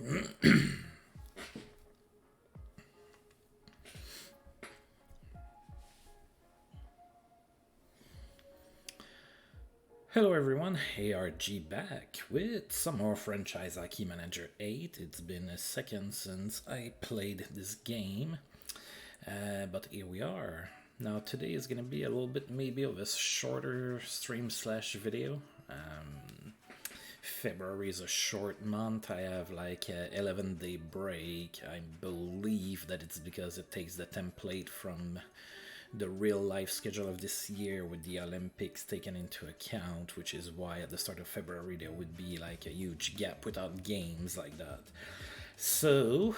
Hello everyone, ARG back with some more Franchise Hockey Manager 8. It's been a second since I played this game, but here we are. Now today is going to be a little bit maybe of a shorter stream slash video. February is a short month. I have like a 11-day break. I believe that it's because it takes the template from the real life schedule of this year with the Olympics taken into account, which is why at the start of February there would be like a huge gap without games like that. So,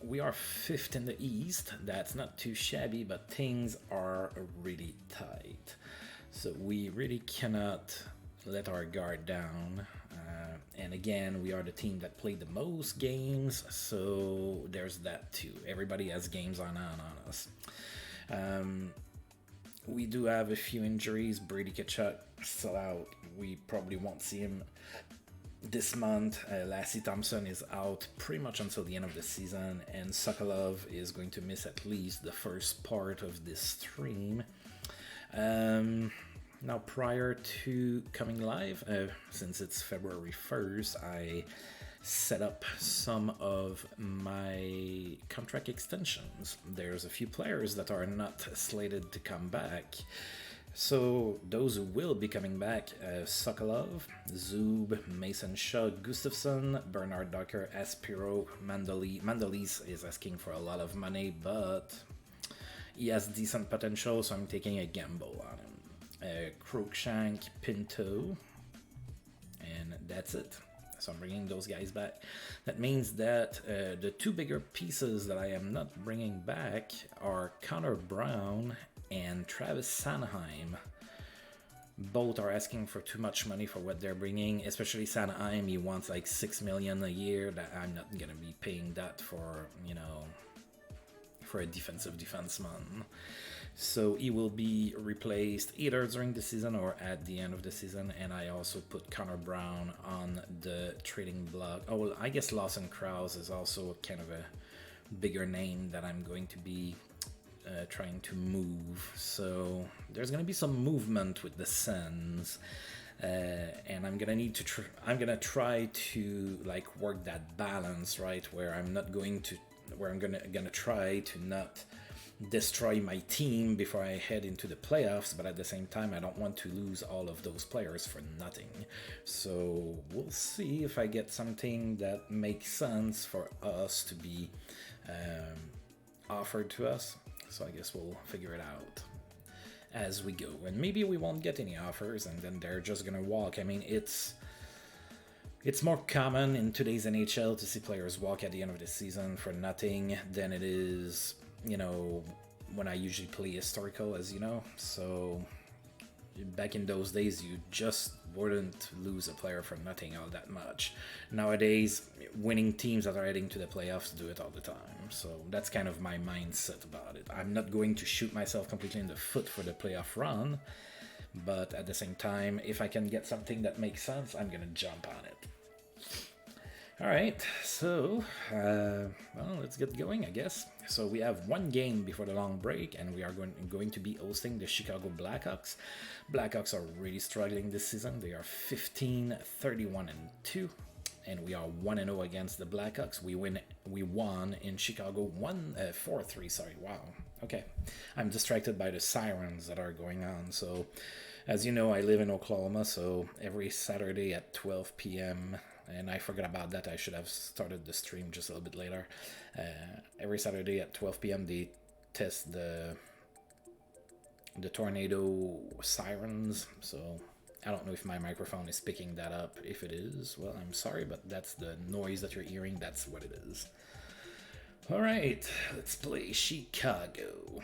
we are fifth in the East. That's not too shabby, but things are really tight. So we really cannot let our guard down. And again, we are the team that played the most games, so there's that too. Everybody has games on us. We do have a few injuries. Brady Tkachuk still out. We probably won't see him this month. Lassie Thompson is out pretty much until the end of the season, and Sokolov is going to miss at least the first part of this stream. Now, prior to coming live, since it's February 1st, I set up some of my contract extensions. There's a few players that are not slated to come back. So those who will be coming back, Sokolov, Zub, Mason Shaw, Gustafsson, Bernard Docker, Aspiro, Mandalis is asking for a lot of money, but he has decent potential, so I'm taking a gamble on him. Cruikshank, Pinto, and that's it. So I'm bringing those guys back. That means that the two bigger pieces that I am not bringing back are Connor Brown and Travis Sanheim. Both are asking for too much money for what they're bringing, especially Sanheim. He wants like $6 million a year. That I'm not gonna be paying that for, for a defensive defenseman. So he will be replaced either during the season or at the end of the season. And I also put Connor Brown on the trading block. Oh, well, I guess Lawson Krause is also kind of a bigger name that I'm going to be trying to move. So there's going to be some movement with the Sens. And I'm gonna need to. I'm gonna try to like work that balance, right? Where I'm gonna try to not destroy my team before I head into the playoffs, but at the same time I don't want to lose all of those players for nothing. So we'll see if I get something that makes sense for us to be offered to us. So I guess we'll figure it out as we go, and maybe we won't get any offers and then they're just gonna walk. I mean, it's more common in today's NHL to see players walk at the end of the season for nothing than it is, when I usually play historical, as you know. So back in those days, you just wouldn't lose a player for nothing all that much. Nowadays, winning teams that are heading to the playoffs do it all the time. So that's kind of my mindset about it. I'm not going to shoot myself completely in the foot for the playoff run, but at the same time, if I can get something that makes sense, I'm going to jump on it. All right, so, let's get going, I guess. So we have one game before the long break, and we are going to be hosting the Chicago Blackhawks. Blackhawks are really struggling this season. They are 15-31-2, and we are 1-0 against the Blackhawks. We won in Chicago 4-3. Sorry, wow. Okay, I'm distracted by the sirens that are going on. So, as you know, I live in Oklahoma, so every Saturday at 12 p.m. And I forgot about that. I should have started the stream just a little bit later. Every Saturday at 12 p.m. they test the tornado sirens. So I don't know if my microphone is picking that up. If it is, well, I'm sorry, but that's the noise that you're hearing. That's what it is. All right, let's play Chicago.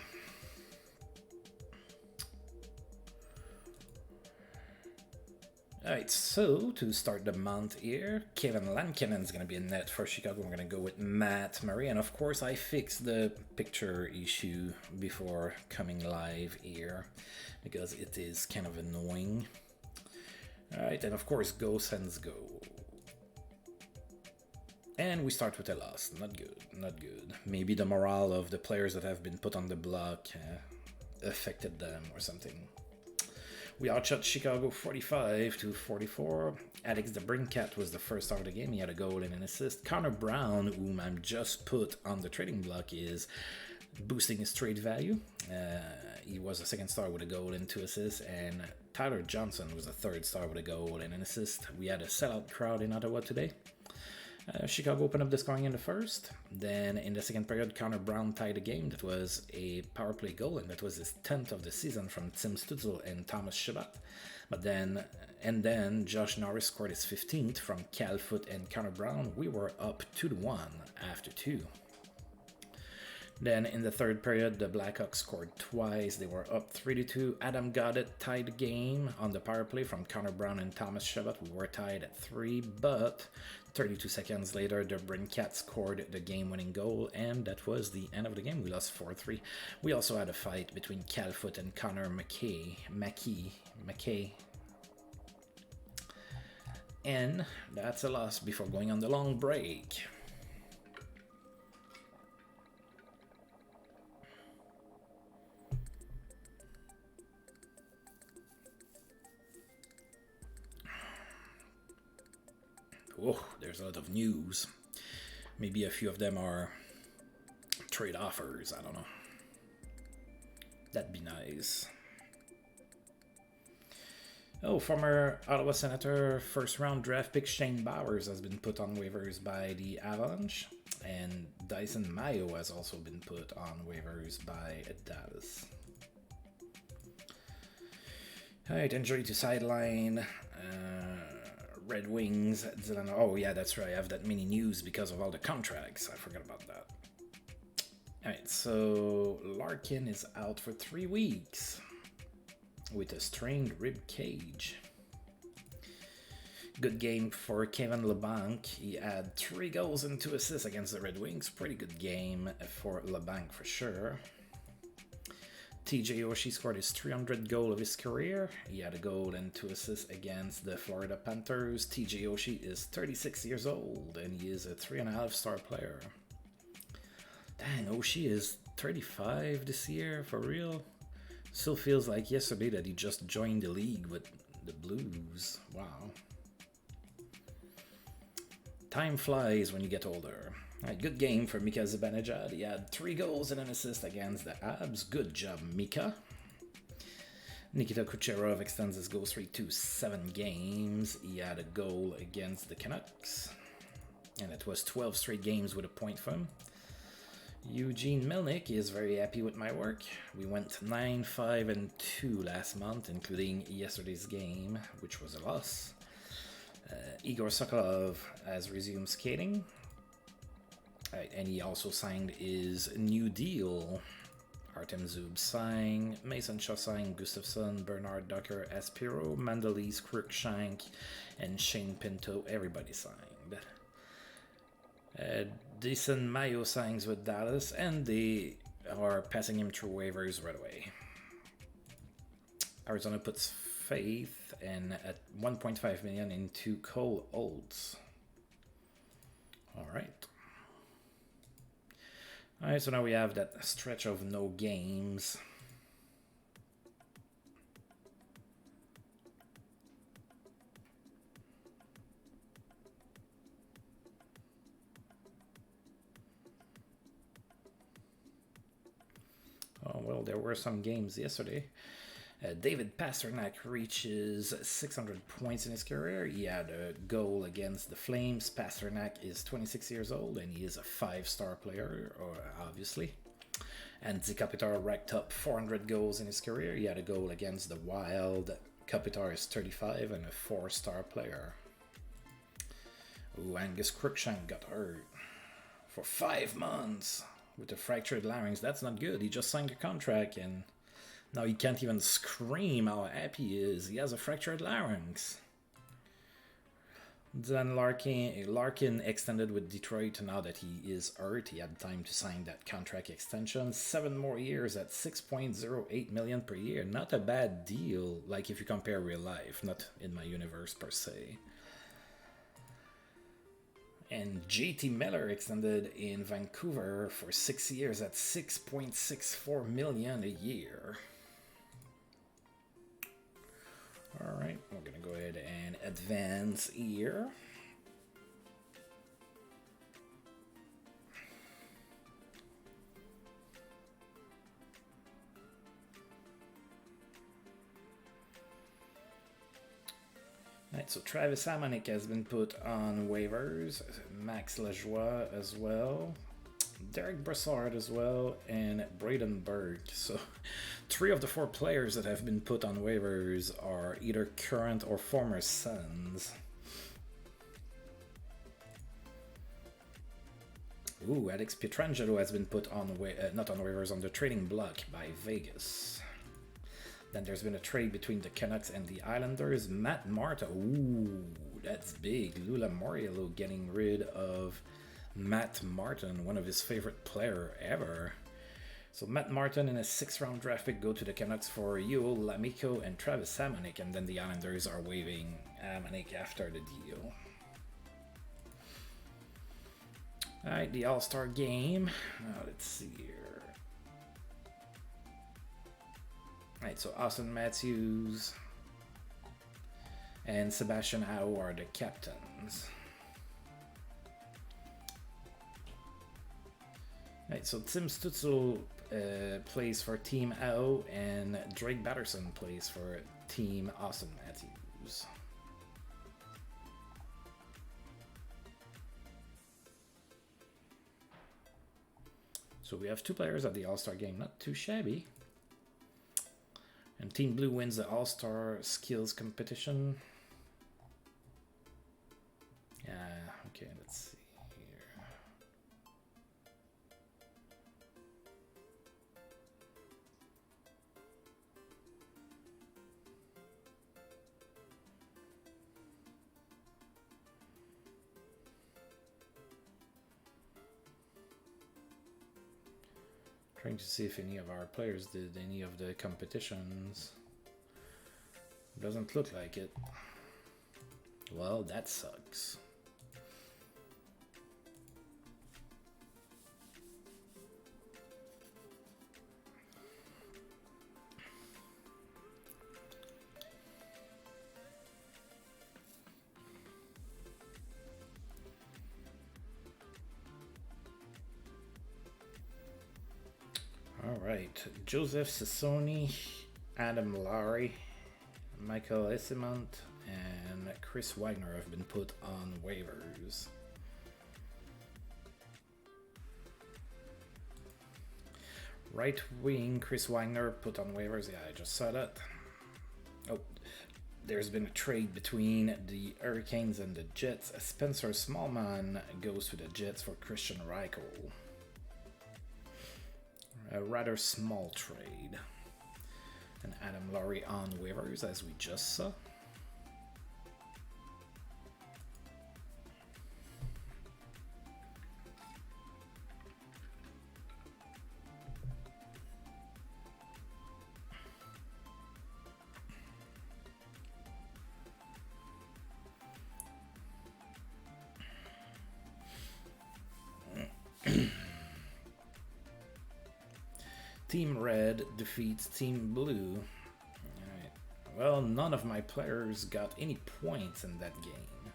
Alright, so to start the month here, Kevin Lankinen's going to be in net for Chicago. We're going to go with Matt Murray. And of course, I fixed the picture issue before coming live here because it is kind of annoying. Alright, and of course, go Sens go. And we start with a loss. Not good. Not good. Maybe the morale of the players that have been put on the block affected them or something. We outshot Chicago 45-44. Alex the Brinkat was the first star of the game. He had a goal and an assist. Connor Brown, whom I'm just put on the trading block, is boosting his trade value. He was a second star with a goal and 2 assists. And Tyler Johnson was a third star with a goal and an assist. We had a sellout crowd in Ottawa today. Chicago opened up the scoring in the first. Then in the second period, Connor Brown tied the game. That was a power play goal, and that was his 10th of the season from Tim Stutzel and Thomas Shabbat. Then Josh Norris scored his 15th from Cal Foot and Connor Brown. We were up 2-1 after 2. Then in the third period, the Blackhawks scored twice. They were up 3-2. Adam Goddard tied the game on the power play from Connor Brown and Thomas Shabbat. We were tied at 3, but 32 seconds later, the Brinkat scored the game-winning goal, and that was the end of the game. We lost 4-3. We also had a fight between Calfoot and Connor McKay. And that's a loss before going on the long break. Oh, there's a lot of news. Maybe a few of them are trade offers. I don't know. That'd be nice. Oh, former Ottawa Senator first round draft pick Shane Bowers has been put on waivers by the Avalanche. And Dyson Mayo has also been put on waivers by Dallas. Alright, injury to sideline. Red Wings, Dylan. Oh, yeah, that's right. I have that many news because of all the contracts. I forgot about that. Alright, so Larkin is out for 3 weeks with a strained rib cage. Good game for Kevin LeBanc. He had 3 goals and 2 assists against the Red Wings. Pretty good game for LeBanc for sure. TJ Oshie scored his 300th goal of his career. He had a goal and 2 assists against the Florida Panthers. TJ Oshie is 36 years old and he is a 3.5-star player. Dang, Oshie is 35 this year, for real? Still feels like yesterday that he just joined the league with the Blues. Wow. Time flies when you get older. Right, good game for Mika Zibanejad. He had 3 goals and an assist against the Abs. Good job, Mika. Nikita Kucherov extends his goal streak to 7 games. He had a goal against the Canucks. And it was 12 straight games with a point for him. Eugene Melnick is very happy with my work. We went 9-5-2 last month, including yesterday's game, which was a loss. Igor Sokolov has resumed skating. Right, and he also signed his new deal. Artem Zub signed, Mason Shaw signed, Gustafsson, Bernard Ducker, Aspiro, Mandalise, Cruikshank, and Shane Pinto. Everybody signed. Dyson Mayo signs with Dallas, and they are passing him through waivers right away. Arizona puts faith in at $1.5 million into Cole Olds. All right. Alright, so now we have that stretch of no games. Oh, well, there were some games yesterday. David Pasternak reaches 600 points in his career. He had a goal against the Flames. Pasternak is 26 years old and he is a 5-star player, obviously. And Di Kopitar racked up 400 goals in his career. He had a goal against the Wild. Kopitar is 35 and a 4-star player. Ooh, Angus Cruikshank got hurt for 5 months with a fractured larynx. That's not good. He just signed a contract and now he can't even scream how happy he is. He has a fractured larynx. Then Larkin extended with Detroit. Now that he is hurt, he had time to sign that contract extension. 7 more years at $6.08 million per year. Not a bad deal, like if you compare real life, not in my universe per se. And JT Miller extended in Vancouver for 6 years at $6.64 million a year. All right, we're going to go ahead and advance here. Right, so Travis Hamonic has been put on waivers, Max Lajoie as well, Derek Brassard as well, and Braden Burke. So 3 of the 4 players that have been put on waivers are either current or former Sens. Ooh, Alex Pietrangelo has been put on not on waivers, on the trading block by Vegas. Then there's been a trade between the Canucks and the Islanders. Matt Martin, ooh, that's big. Lula Moriello getting rid of Matt Martin, one of his favorite player ever. So Matt Martin and a 6th-round draft pick go to the Canucks for Yoel Lamico and Travis Hamonic, and then the Islanders are waiving Hamonic after the deal. Alright, the All-Star game. Let's see here. Alright, so Austin Matthews and Sebastian Aho are the captains. Alright, so Tim Stützle plays for Team Aho and Drake Batterson plays for Team Austin Matthews. So we have 2 players at the All-Star game, not too shabby. And Team Blue wins the All-Star Skills competition. Okay, let's see here. Trying to see if any of our players did any of the competitions. Doesn't look like it. Well, that sucks. Alright, Joseph Sassoni, Adam Lowry, Michael Essimont, and Chris Wagner have been put on waivers. Right wing, Chris Wagner put on waivers. Yeah, I just saw that. Oh, there's been a trade between the Hurricanes and the Jets. Spencer Smallman goes to the Jets for Christian Reichel. A rather small trade. And Adam Lowry on waivers, as we just saw. Team Red defeats Team Blue. Alright. Well, none of my players got any points in that game.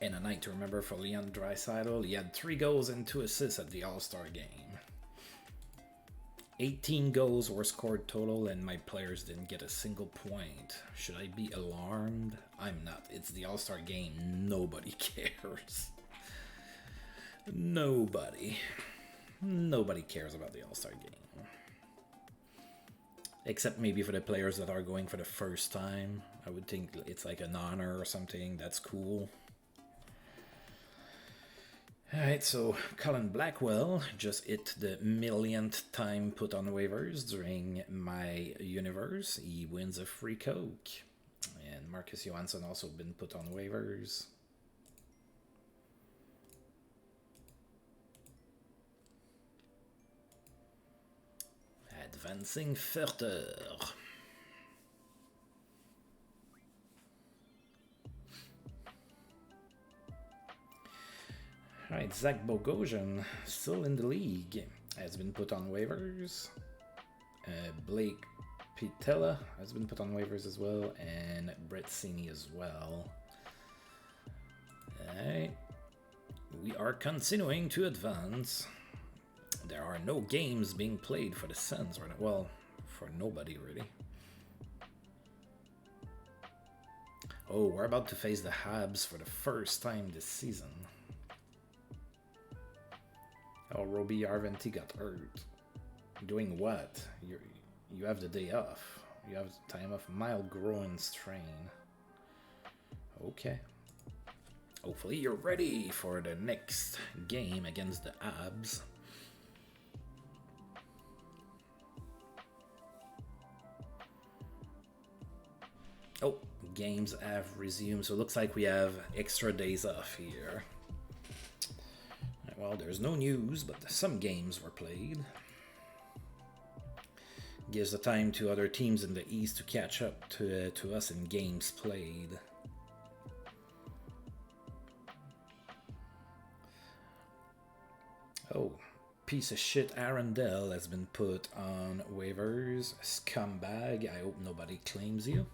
And a night to remember for Leon Draisaitl. He had 3 goals and 2 assists at the All-Star game. 18 goals were scored total and my players didn't get a single point. Should I be alarmed? I'm not. It's the All-Star game. Nobody cares. Nobody cares about the All-Star game. Except maybe for the players that are going for the first time. I would think it's like an honor or something. That's cool. Alright, so Colin Blackwell just hit the millionth time put on waivers during my universe. He wins a free Coke. And Marcus Johansson also been put on waivers. Advancing further. Alright, Zach Bogosian, still in the league, has been put on waivers. Blake Pitella has been put on waivers as well, and Brett Sini as well. Alright, we are continuing to advance. There are no games being played for the Sens right now. Well, for nobody really. Oh, we're about to face the Habs for the first time this season. Oh, Roby Arventi got hurt. Doing what? You have the day off. You have time off. Mild groin strain. Okay. Hopefully you're ready for the next game against the Habs. Oh, games have resumed, so it looks like we have extra days off here. Well, there's no news, but some games were played. Gives the time to other teams in the East to catch up to us in games played. Oh, piece of shit Arundel has been put on waivers. Scumbag, I hope nobody claims you.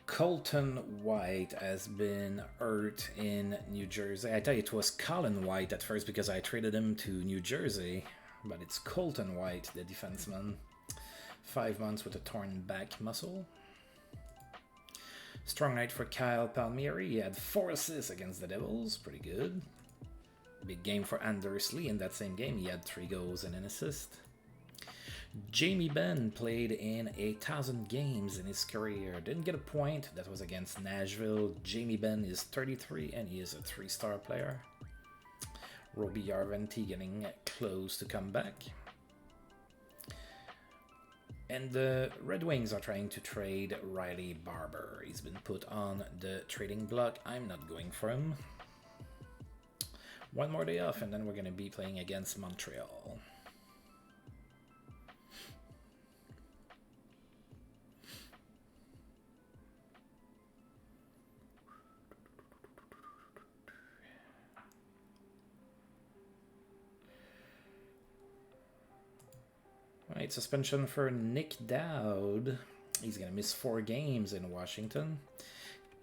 Colton White has been hurt in New Jersey. I thought it was Colin White at first because I traded him to New Jersey, but it's Colton White, the defenseman. 5 months with a torn back muscle. Strong night for Kyle Palmieri. He had 4 assists against the Devils. Pretty good. Big game for Anders Lee in that same game. He had 3 goals and an assist. Jamie Benn played in 1,000 games in his career. Didn't get a point. That was against Nashville. Jamie Benn is 33 and he is a 3-star player. Roby Arventi getting close to come back. And the Red Wings are trying to trade Riley Barber. He's been put on the trading block. I'm not going for him. 1 more day off and then we're going to be playing against Montreal. Right, suspension for Nick Dowd. He's going to miss 4 games in Washington.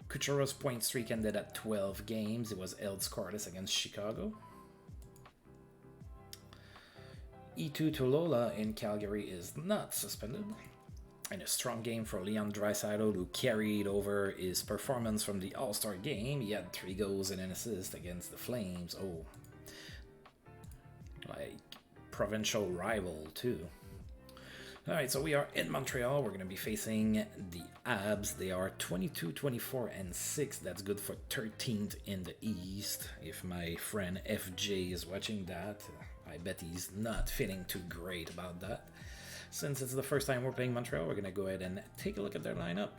Kucherov's point streak ended at 12 games. It was held scoreless against Chicago. E2 Tulola in Calgary is not suspended. And a strong game for Leon Draisaitl, who carried over his performance from the All-Star game. He had 3 goals and an assist against the Flames. Oh, like provincial rival too. Alright, so we are in Montreal. We're going to be facing the Habs. They are 22, 24, and 6. That's good for 13th in the East. If my friend FJ is watching that, I bet he's not feeling too great about that. Since it's the first time we're playing Montreal, we're going to go ahead and take a look at their lineup.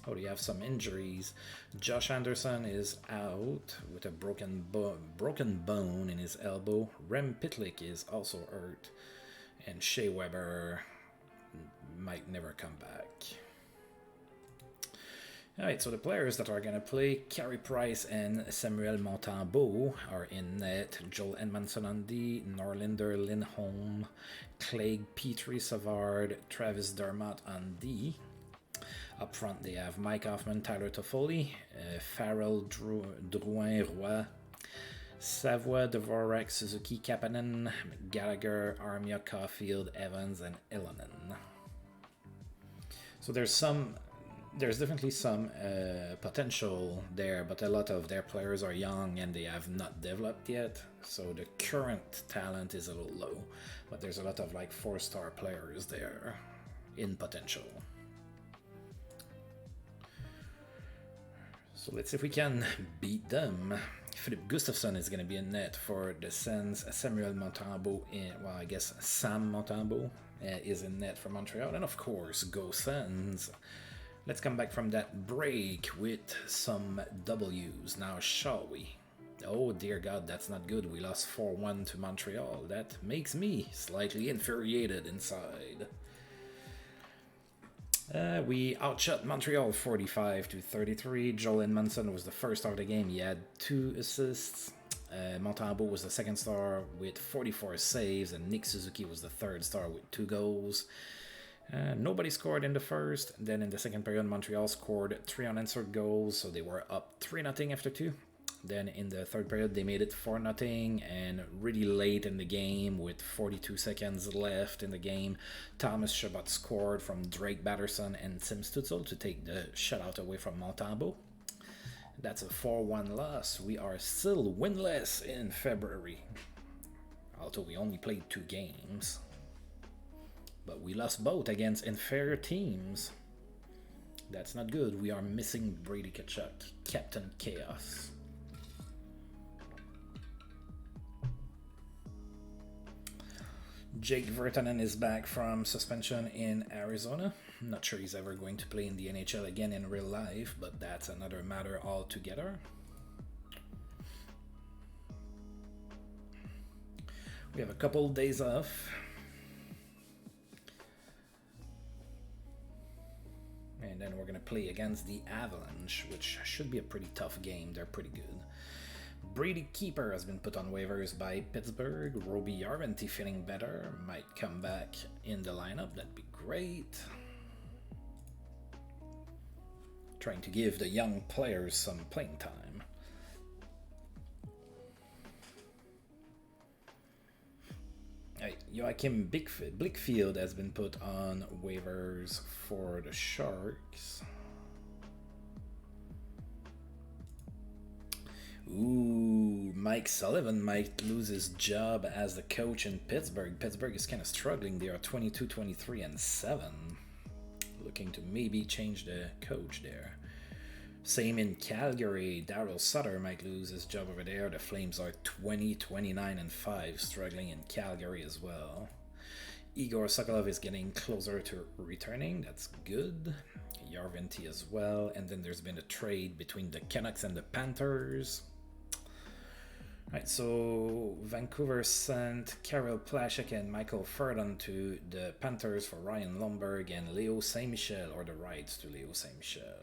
Oh, they have some injuries. Josh Anderson is out with a broken bone in his elbow. Rem Pitlick is also hurt. And Shea Weber might never come back. Alright, so the players that are going to play, Carey Price and Samuel Montembeault are in net. Joel Edmondson on D, Norlinder Lindholm, Craig Petrie Savard, Travis Dermott on D. Up front they have Mike Hoffman, Tyler Toffoli, Farrell Drouin-Roy, Savoie, Dvorak, Suzuki, Kapanen, Gallagher, Armia, Caulfield, Evans, and Ilonen. So there's definitely some potential there, but a lot of their players are young and they have not developed yet. So the current talent is a little low, but there's a lot of like 4-star players there in potential. So let's see if we can beat them. Philip Gustafsson is going to be in net for the Sens. Samuel Montembeault, I guess Sam Montembeault is in net for Montreal. And of course, go Sens. Let's come back from that break with some W's. Now, shall we? Oh, dear God, that's not good. We lost 4-1 to Montreal. That makes me slightly infuriated inside. We outshot Montreal 45-33. Joel Edmondson was the first star of the game. He had 2 assists. Montembeault was the second star with 44 saves, and Nick Suzuki was the third star with 2 goals. Nobody scored in the first. Then in the second period, Montreal scored 3 unanswered goals, so they were up 3-0 after 2. Then in the third period, they made it 4-0, and really late in the game, with 42 seconds left in the game, Thomas Chabot scored from Drake Batterson and Tim Stutzel to take the shutout away from Montembeault. That's a 4-1 loss. We are still winless in February, although we only played 2 games. But we lost both against inferior teams. That's not good. We are missing Brady Tkachuk, Captain Chaos. Jake Virtanen is back from suspension in Arizona. Not sure he's ever going to play in the NHL again in real life, but that's another matter altogether. We have a couple days off. And then we're going to play against the Avalanche, which should be a pretty tough game. They're pretty good. Brady Keeper has been put on waivers by Pittsburgh. Roby Yarventy feeling better. Might come back in the lineup. That'd be great. Trying to give the young players some playing time. Joachim Blickfield has been put on waivers for the Sharks. Ooh, Mike Sullivan might lose his job as the coach in Pittsburgh. Pittsburgh is kind of struggling. They are 22-23-7. Looking to maybe change the coach there. Same in Calgary. Daryl Sutter might lose his job over there. The Flames are 20-29-5, struggling in Calgary as well. Igor Sokolov is getting closer to returning. That's good. Yarventy as well. And then there's been a trade between the Canucks and the Panthers. Alright, so Vancouver sent Karel Plaszek and Michael Ferdon to the Panthers for Ryan Lomberg and Leo Saint-Michel, or the rights to Leo Saint-Michel. Alright.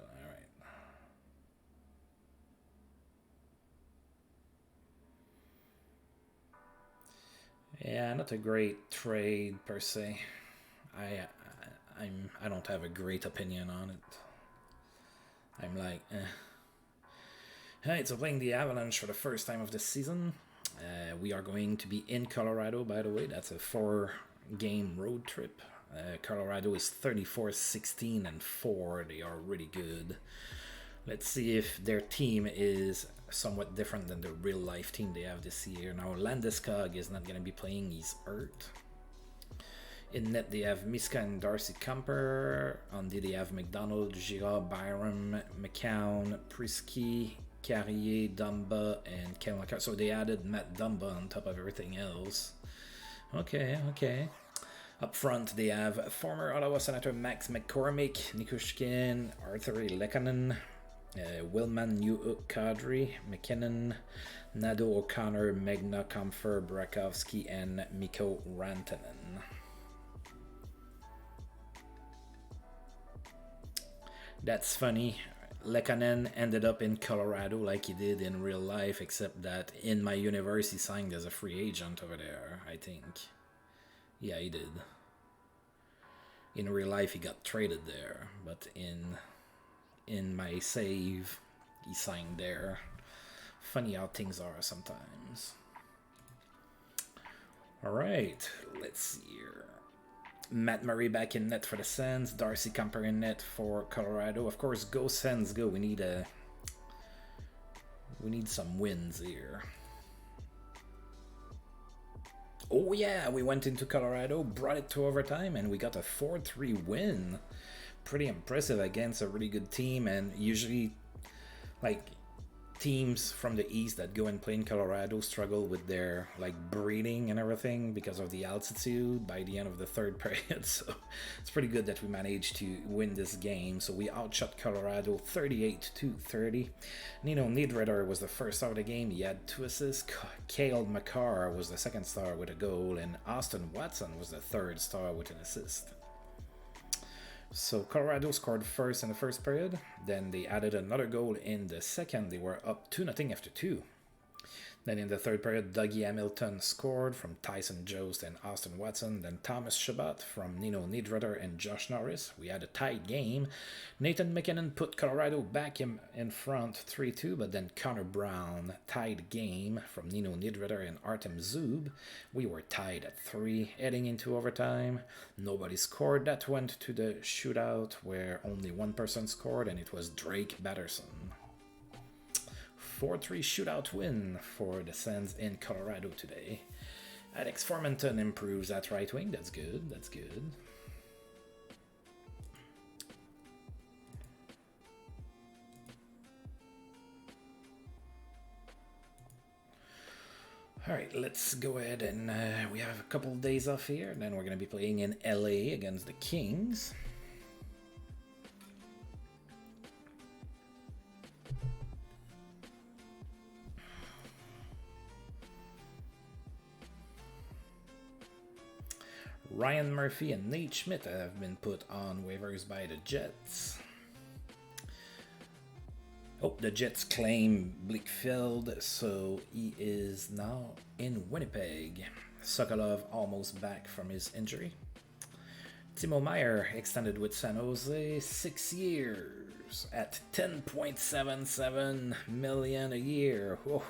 Yeah, not a great trade per se. I don't have a great opinion on it. I'm like, Alright, so playing the Avalanche for the first time of the season. We are going to be in Colorado, by the way. That's a 4-game road trip. Colorado is 34-16-4. They are really good. Let's see if their team is somewhat different than the real-life team they have this year. Now, Landeskog is not going to be playing. He's hurt. In net, they have Miska and Darcy Kumper. On D, they have McDonald, Girard, Byram, McCown, Prisky, Carrier, Dumba, and Kevin McCarthy. So they added Matt Dumba on top of everything else. Okay. Up front, they have former Ottawa Senator Max McCormick, Nikushkin, Arthur Lekanen, Wilman Newhook Kadri, McKinnon, Nado O'Connor, Megna Comfer, Brakovsky, and Mikko Rantanen. That's funny. Lekanen ended up in Colorado like he did in real life, except that in my universe he signed as a free agent over there, I think. Yeah, he did. In real life he got traded there, but in my save he signed there. Funny how things are sometimes. Alright, let's see here. Matt Murray back in net for the Sens. Darcy Kumper in net for Colorado. Of course, go Sens, go. We need some wins here. Oh yeah, we went into Colorado, brought it to overtime, and we got a 4-3 win. Pretty impressive against a really good team, and usually, like, teams from the east that go and play in Colorado struggle with their breathing and everything because of the altitude by the end of the third period. So it's pretty good that we managed to win this game. So we outshot Colorado 38-30. Nino Niederreiter was the first star of the game. He had 2 assists. Cale Makar was the second star with a goal, and Austin Watson was the third star with an assist. So Colorado scored first in the first period, then they added another goal in the second. They were up 2-0 after 2. Then in the third period, Dougie Hamilton scored from Tyson Jost and Austin Watson. Then Thomas Chabot from Nino Niederreiter and Josh Norris. We had a tight game. Nathan McKinnon put Colorado back in front 3-2, but then Connor Brown tied game from Nino Niederreiter and Artem Zub. We were tied at 3 heading into overtime. Nobody scored. That went to the shootout where only one person scored, and it was Drake Batterson. 4-3 shootout win for the Sens in Colorado today. Alex Formenton improves at right wing. That's good. That's good. Alright, let's go ahead and we have a couple of days off here. And then we're going to be playing in LA against the Kings. Ryan Murphy and Nate Schmidt have been put on waivers by the Jets. Oh, the Jets claim Bleakfield, so he is now in Winnipeg. Sokolov almost back from his injury. Timo Meier extended with San Jose 6 years at $10.77 million a year. Whoa.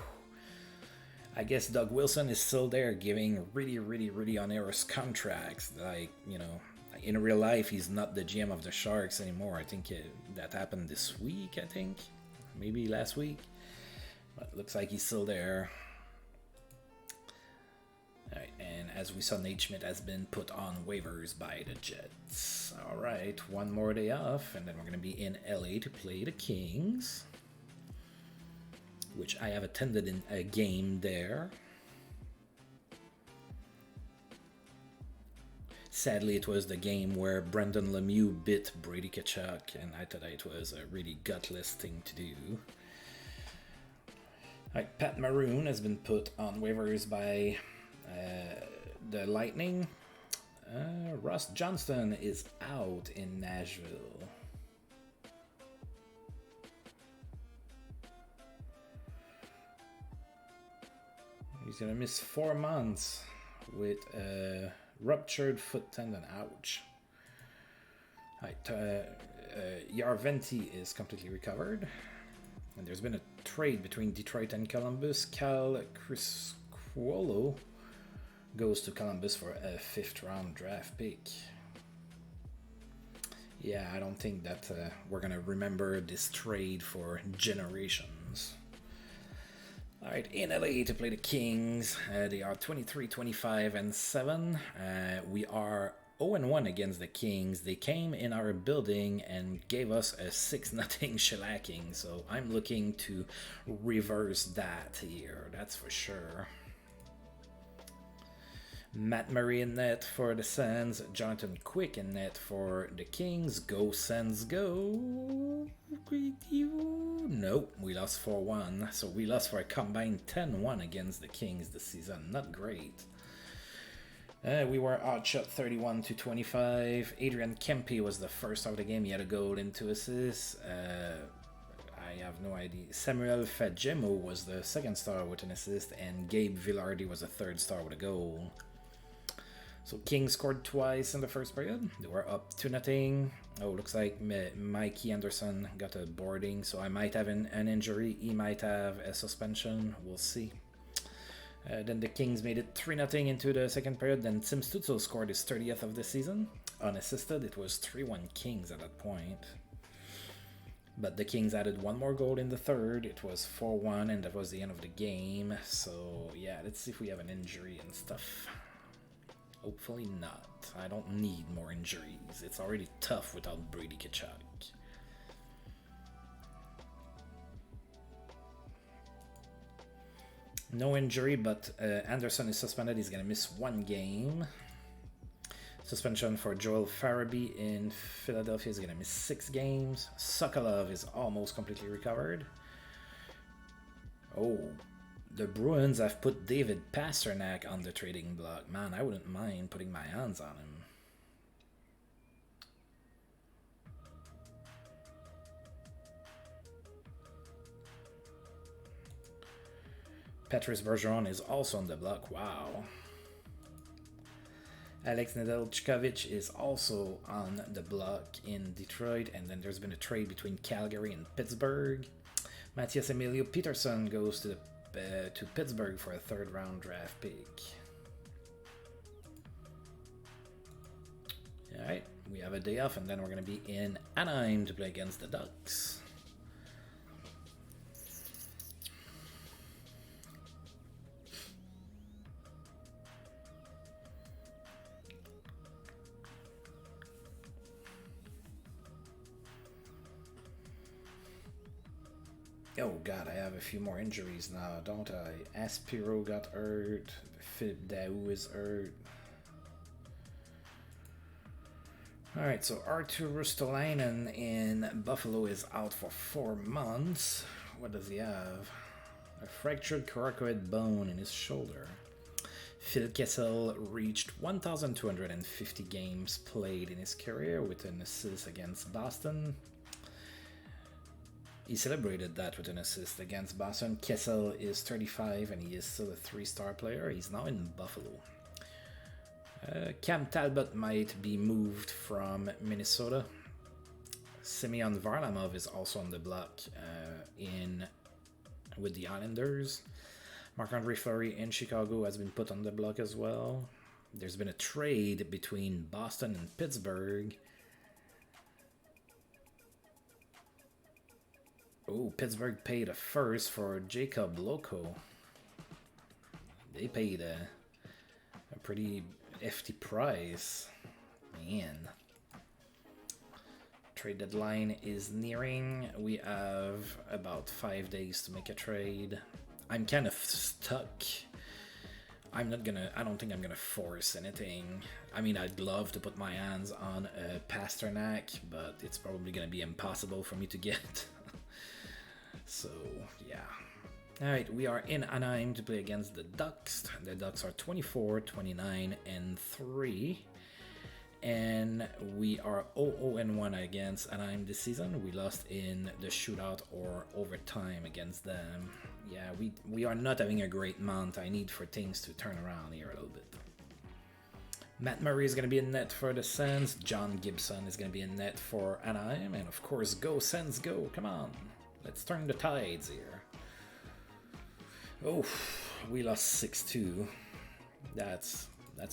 I guess Doug Wilson is still there giving really onerous contracts. Like, you know, in real life, he's not the GM of the Sharks anymore. I think that happened this week, I think. Maybe last week. But looks like he's still there. Alright, and as we saw, Nate Schmidt has been put on waivers by the Jets. Alright, one more day off, and then we're going to be in LA to play the Kings, which I have attended in a game there. Sadly, it was the game where Brendan Lemieux bit Brady Tkachuk, and I thought it was a really gutless thing to do. Right, Pat Maroon has been put on waivers by the Lightning. Ross Johnston is out in Nashville. He's going to miss 4 months with a ruptured foot tendon. Ouch. Right, Yarventi is completely recovered. And there's been a trade between Detroit and Columbus. Cal Criscuolo goes to Columbus for a 5th-round draft pick. Yeah, I don't think that we're going to remember this trade for generations. Alright, in LA to play the Kings. They are 23-25-7. We are 0-1 against the Kings. They came in our building and gave us a 6-0 shellacking. So I'm looking to reverse that here, that's for sure. Matt Murray in net for the Sens. Jonathan Quick in net for the Kings. Go Sens, go! Nope, we lost 4-1. So we lost for a combined 10-1 against the Kings this season. Not great. We were outshot 31-25. Adrian Kempe was the first star of the game. He had a goal and 2 assists. I have no idea. Samuel Fagemo was the second star with an assist, and Gabe Villardi was the third star with a goal. So Kings scored twice in the first period. They were up 2-0. Oh, looks like Mikey Anderson got a boarding, so I might have an injury. He might have a suspension. We'll see. Then the Kings made it 3-0 into the second period. Then Tim Stützle scored his 30th of the season. Unassisted, it was 3-1 Kings at that point. But the Kings added one more goal in the third. It was 4-1, and that was the end of the game. So, yeah, let's see if we have an injury and stuff. Hopefully not. I don't need more injuries. It's already tough without Brady Tkachuk. No injury, but Anderson is suspended. He's going to miss 1 game. Suspension for Joel Farabee in Philadelphia is going to miss 6 games. Sokolov is almost completely recovered. Oh, the Bruins have put David Pasternak on the trading block. Man, I wouldn't mind putting my hands on him. Patrice Bergeron is also on the block. Wow. Alex Nedeljkovic is also on the block in Detroit, and then there's been a trade between Calgary and Pittsburgh. Matthias Emilio Peterson goes to Pittsburgh for a third-round draft pick. Alright, we have a day off, and then we're going to be in Anaheim to play against the Ducks. Oh god, I have a few more injuries now, don't I? Aspiro got hurt, Philip Daou is hurt. Alright, so Artur Ristolainen in Buffalo is out for 4 months. What does he have? A fractured coracoid bone in his shoulder. Phil Kessel reached 1,250 games played in his career with an assist against Boston. He celebrated that with an assist against Boston. Kessel is 35 and he is still a 3-star player. He's now in Buffalo. Cam Talbot might be moved from Minnesota. Semyon Varlamov is also on the block with the Islanders. Marc-Andre Fleury in Chicago has been put on the block as well. There's been a trade between Boston and Pittsburgh. Oh, Pittsburgh paid a first for Jacob Loco. They paid a pretty hefty price. Man. Trade deadline is nearing. We have about 5 days to make a trade. I'm kind of stuck. I don't think I'm gonna force anything. I mean, I'd love to put my hands on a Pasternak, but it's probably gonna be impossible for me to get. So, yeah. Alright, we are in Anaheim to play against the Ducks. The Ducks are 24, 29, and 3. And we are 0-1 against Anaheim this season. We lost in the shootout or overtime against them. Yeah, we are not having a great month. I need for things to turn around here a little bit. Matt Murray is going to be in net for the Sens. John Gibson is going to be in net for Anaheim. And of course, go Sens, go. Come on. Let's turn the tides here. Oh, we lost 6-2. That's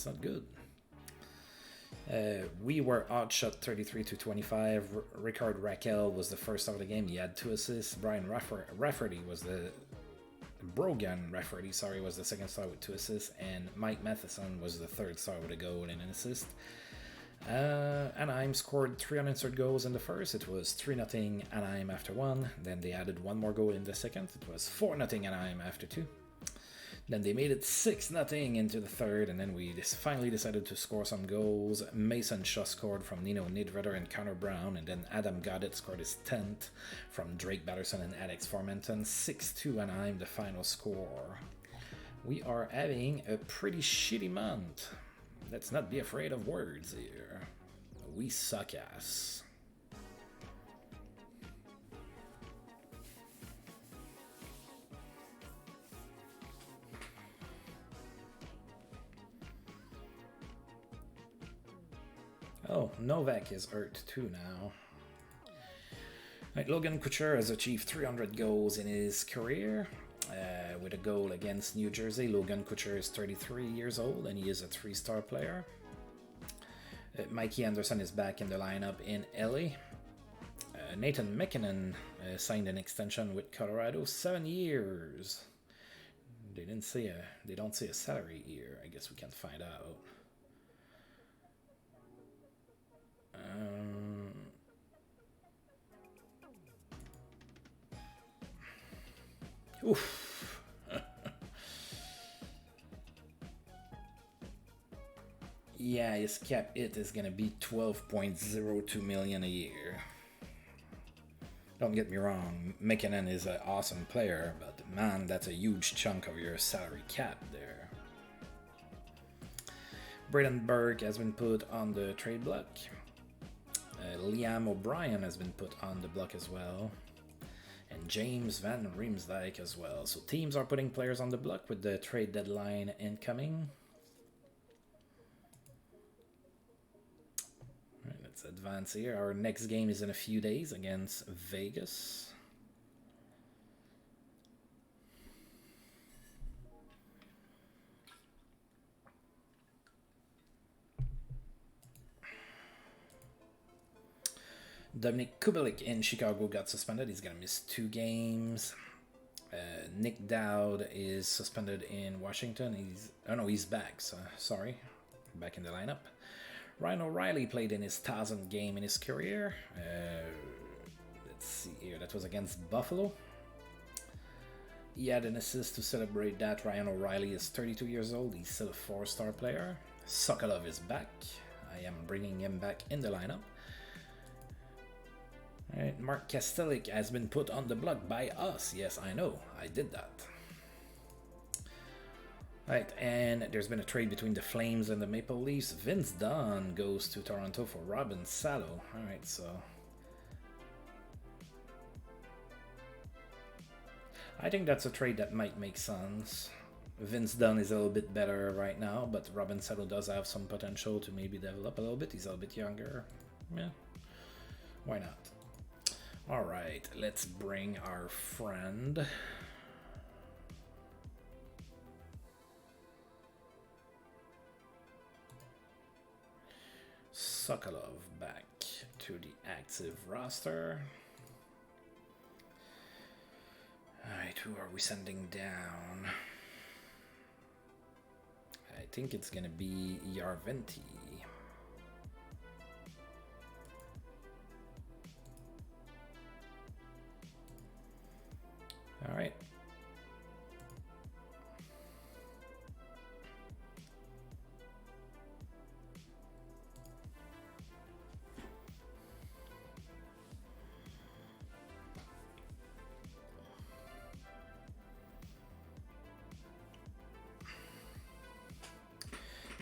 not good. We were outshot 33-25. Ricard Raquel was the first star of the game. He had 2 assists. Brian Rafferty was the Brogan Rafferty, sorry, was the second star with 2 assists, and Mike Matheson was the third star with a goal and an assist. Anaheim scored 3 unanswered goals in the first. It was 3-0 Anaheim after 1. Then they added 1 more goal in the second. It was 4-0 Anaheim after 2. Then they made it 6-0 into the third, and then we finally decided to score some goals. Mason Shaw scored from Nino Niederreiter and Connor Brown, and then Adam Goddett scored his 10th from Drake Batterson and Alex Formenton. 6-2 Anaheim, the final score. We are having a pretty shitty month. Let's not be afraid of words here. We suck ass. Oh, Novak is hurt too now. Right, Logan Couture has achieved 300 goals in his career. With a goal against New Jersey. Logan Couture is 33 years old and he is a 3-star player. Mikey Anderson is back in the lineup in LA. Nathan McKinnon signed an extension with Colorado, 7 years. They don't say a salary here. I guess we can find out. Oof. Yeah, his cap hit is gonna be $12.02 million a year. Don't get me wrong, McKinnon is an awesome player, but man, that's a huge chunk of your salary cap there. Braden Burke has been put on the trade block. Liam O'Brien has been put on the block as well. And and James Van Riemsdyk as well. So teams are putting players on the block with the trade deadline incoming. All right, let's advance here. Our next game is in a few days against Vegas. Dominic Kubelik in Chicago got suspended. He's going to miss 2 games. Nick Dowd is suspended in Washington. He's back. So, sorry. Back in the lineup. Ryan O'Reilly played in his 1000th game in his career. Let's see here. That was against Buffalo. He had an assist to celebrate that. Ryan O'Reilly is 32 years old. He's still a 4-star player. Sokolov is back. I am bringing him back in the lineup. Alright, Mark Kastelik has been put on the block by us. Yes, I know. I did that. Right, and there's been a trade between the Flames and the Maple Leafs. Vince Dunn goes to Toronto for Robin Salo. Alright, so... I think that's a trade that might make sense. Vince Dunn is a little bit better right now, but Robin Salo does have some potential to maybe develop a little bit. He's a little bit younger. Yeah, why not? Alright, let's bring our friend. Sokolov back to the active roster. Alright, who are we sending down? I think it's gonna be Yarventi. All right.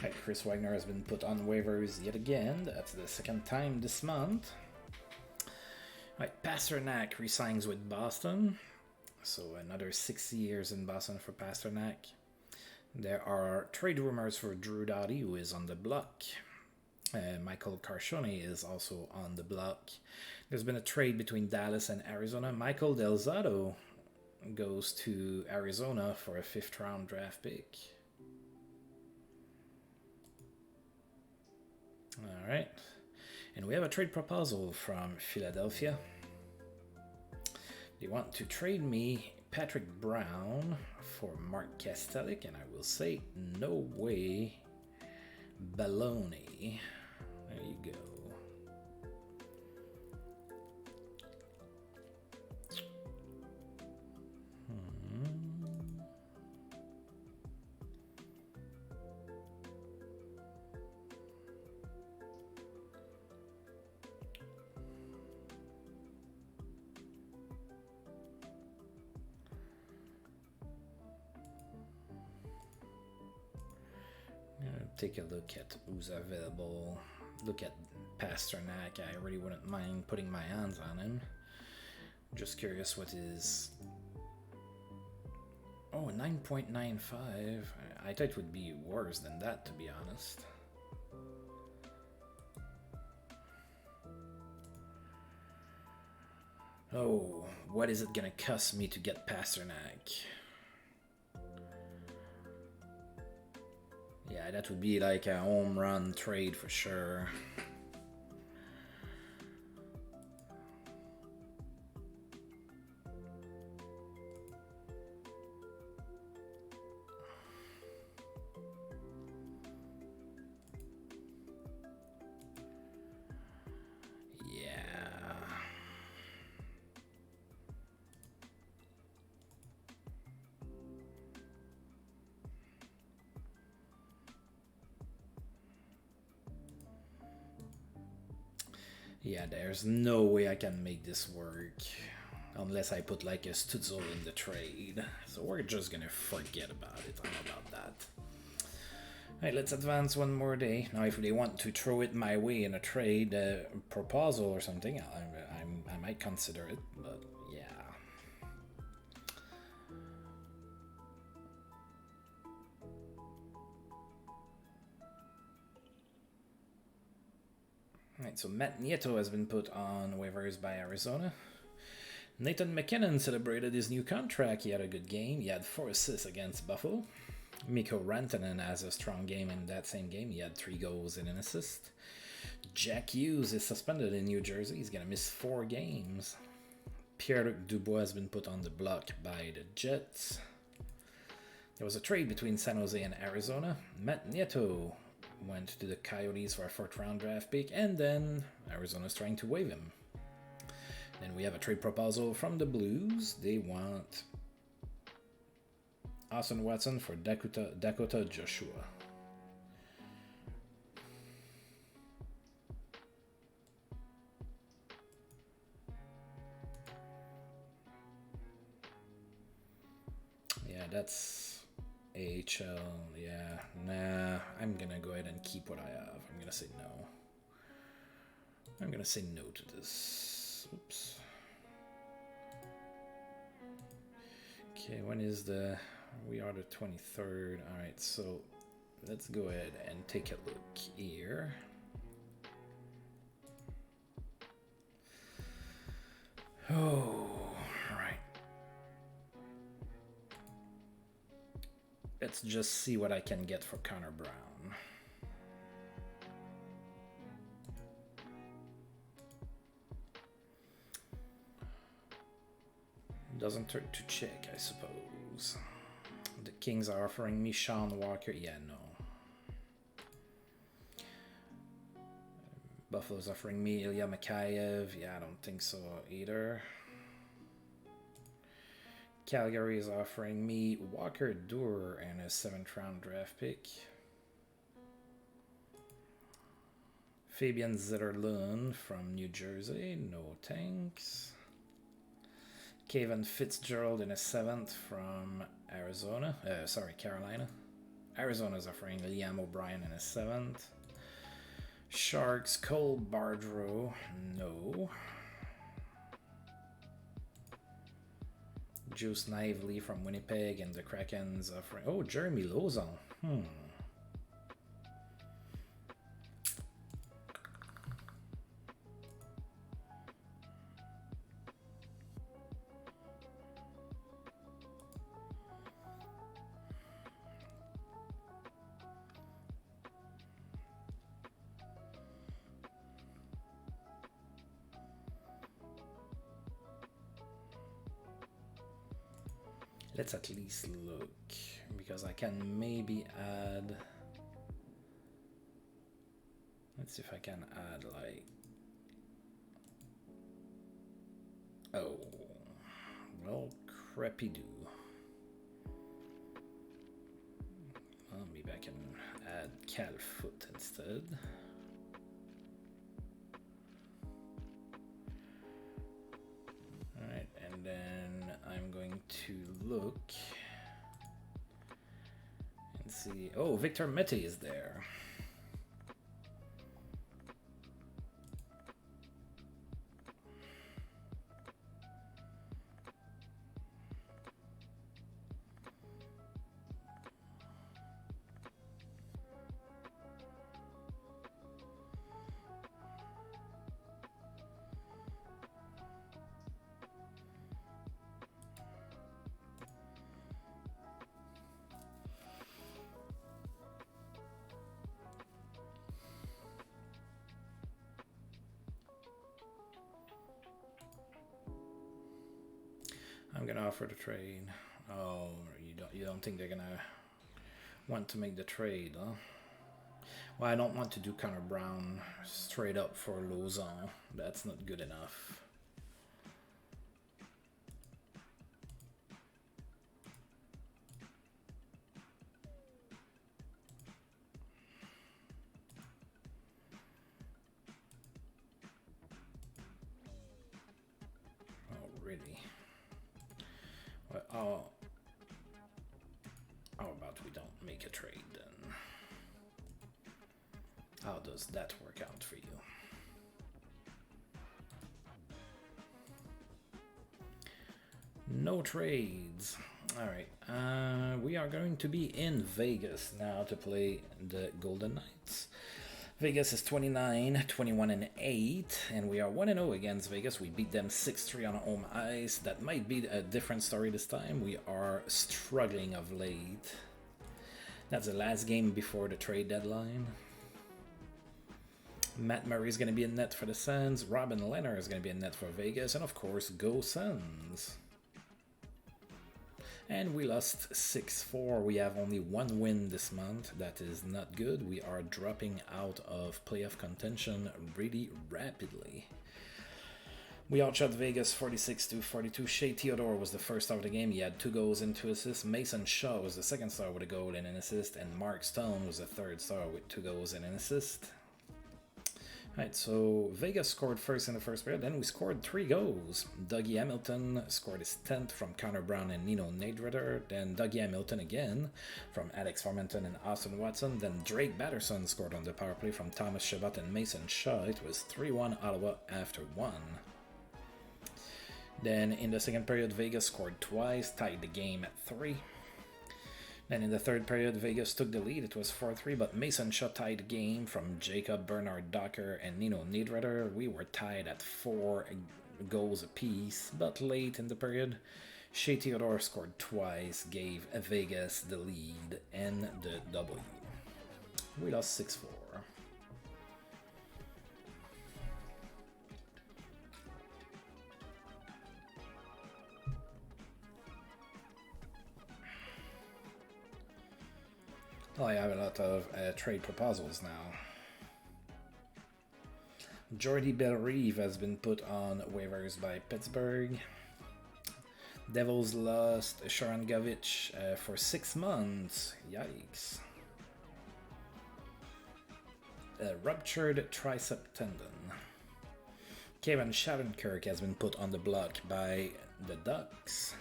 Right, Chris Wagner has been put on waivers yet again. That's the 2nd time this month. Right, Pasternak resigns with Boston. So another 6 years in Boston for Pasternak. There are trade rumors for Drew Doughty, who is on the block. Michael Carcione is also on the block. There's been a trade between Dallas and Arizona. Michael Del Zotto goes to Arizona for a 5th round draft pick. All right. And we have a trade proposal from Philadelphia. They want to trade me Patrick Brown for Mark Kastelik, and I will say no way. Baloney. There you go. Take a look at who's available. Look at Pasternak. I really wouldn't mind putting my hands on him. Just curious what is... Oh, 9.95. I thought it would be worse than that, to be honest. Oh, what is it gonna cost me to get Pasternak? Yeah, that would be like a home run trade for sure. Yeah, there's no way I can make this work unless I put like a Stutzel in the trade. So we're just gonna forget about it. I know about that. Alright, let's advance one more day. Now, if they want to throw it my way in a trade proposal or something, I might consider it, but yeah. Alright, so Matt Nieto has been put on waivers by Arizona. Nathan McKinnon celebrated his new contract. He had a good game. He had 4 assists against Buffalo. Mikko Rantanen has a strong game in that same game. He had 3 goals and an assist. Jack Hughes is suspended in New Jersey. He's going to miss 4 games. Pierre-Luc Dubois has been put on the block by the Jets. There was a trade between San Jose and Arizona. Matt Nieto went to the Coyotes for a 4th round draft pick, and then Arizona's trying to waive him. Then we have a trade proposal from the Blues. They want Austin Watson for Dakota Joshua. Yeah, that's AHL. Yeah, nah, I'm gonna go ahead and keep what I have. I'm gonna say no. I'm gonna say no to this. Oops. Okay, when is the... We are the 23rd. Alright, so let's go ahead and take a look here. Oh, right. Let's just see what I can get for Connor Brown. Doesn't hurt to check, I suppose. The Kings are offering me Sean Walker. Yeah, no. Buffalo's offering me Ilya Mikheyev. Yeah, I don't think so either. Calgary is offering me Walker Duehr and a 7th round draft pick. Fabian Zetterlund from New Jersey. No thanks. Kevin Fitzgerald in a 7th from Arizona. Carolina. Arizona's offering Liam O'Brien in a 7th. Sharks, Cole Bardreau. No. Juice Naively from Winnipeg, and the Kraken's offering... Oh, Jeremy Lauzon. Let's at least look, because I can maybe add... Let's see if I can add, like... Oh, well, crappy do. Well, maybe I can add Cal Foot instead. Alright, and then I'm going to look and see. Oh, Victor Mete is there. I'm gonna offer the trade. Oh, you don't think they're gonna want to make the trade, huh? Well, I don't want to do Connor Brown straight up for Lauzon. That's not good enough. Oh, really? Well, how about we don't make a trade then? How does that work out for you? No trades. Alright, we are going to be in Vegas now to play the Golden Knights. Vegas is 29, 21 and 8, and we are 1-0 against Vegas. We beat them 6-3 on home ice. That might be a different story this time. We are struggling of late. That's the last game before the trade deadline. Matt Murray is going to be in net for the Sens. Robin Lehner is going to be in net for Vegas. And of course, go Sens. And we lost 6-4. We have only one win this month. That is not good. We are dropping out of playoff contention really rapidly. We outshot Vegas 46-42. Shea Theodore was the first star of the game. He had 2 goals and 2 assists. Mason Shaw was the second star with a goal and an assist. And Mark Stone was the third star with 2 goals and an assist. Alright, so Vegas scored first in the first period, then we scored 3 goals. Dougie Hamilton scored his 10th from Connor Brown and Nino Niederreiter, then Dougie Hamilton again from Alex Formenton and Austin Watson, then Drake Batterson scored on the power play from Thomas Chabot and Mason Shaw. It was 3-1 Ottawa after 1. Then in the second period, Vegas scored twice, tied the game at 3. Then in the third period, Vegas took the lead. It was 4-3, but Mason Shaw tied the game from Jacob Bernard Docker and Nino Niederreiter. We were tied at 4 goals apiece, but late in the period, Shea Theodore scored twice, gave Vegas the lead and the W. We lost 6-4. Well, I have a lot of trade proposals now. Jordy Bellerive has been put on waivers by Pittsburgh. Devils lost Sharon Govich for 6 months. Yikes. Ruptured tricep tendon. Kevin Shattenkirk has been put on the block by the Ducks.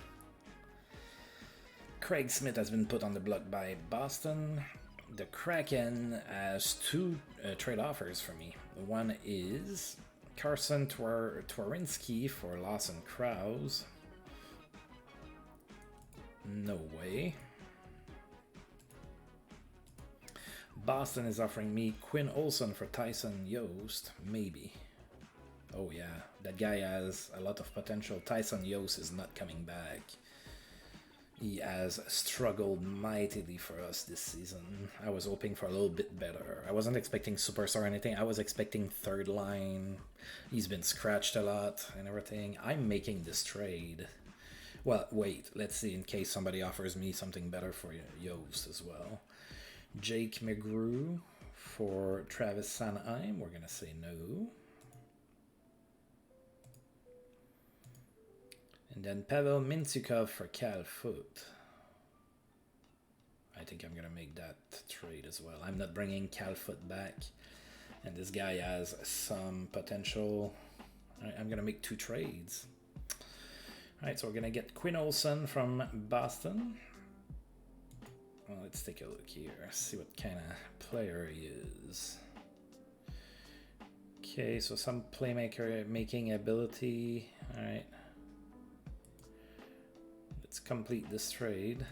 Craig Smith has been put on the block by Boston. The Kraken has 2 trade offers for me. One is Carson Twarinski for Lawson Krause. No way. Boston is offering me Quinn Olson for Tyson Yost. Maybe. Oh yeah, that guy has a lot of potential. Tyson Yost is not coming back. He has struggled mightily for us this season. I was hoping for a little bit better. I wasn't expecting superstar or anything. I was expecting third line. He's been scratched a lot and everything. I'm making this trade. Well, wait. Let's see in case somebody offers me something better for Yost as well. Jake McGrew for Travis Sanheim. We're going to say no. And then Pavel Mintyukov for Cal Foot. I think I'm going to make that trade as well. I'm not bringing Cal Foot back. And this guy has some potential. I'm going to make 2 trades. Alright, so we're going to get Quinn Olson from Boston. Well, let's take a look here. See what kind of player he is. Okay, so some playmaker making ability. Alright. Let's complete this trade.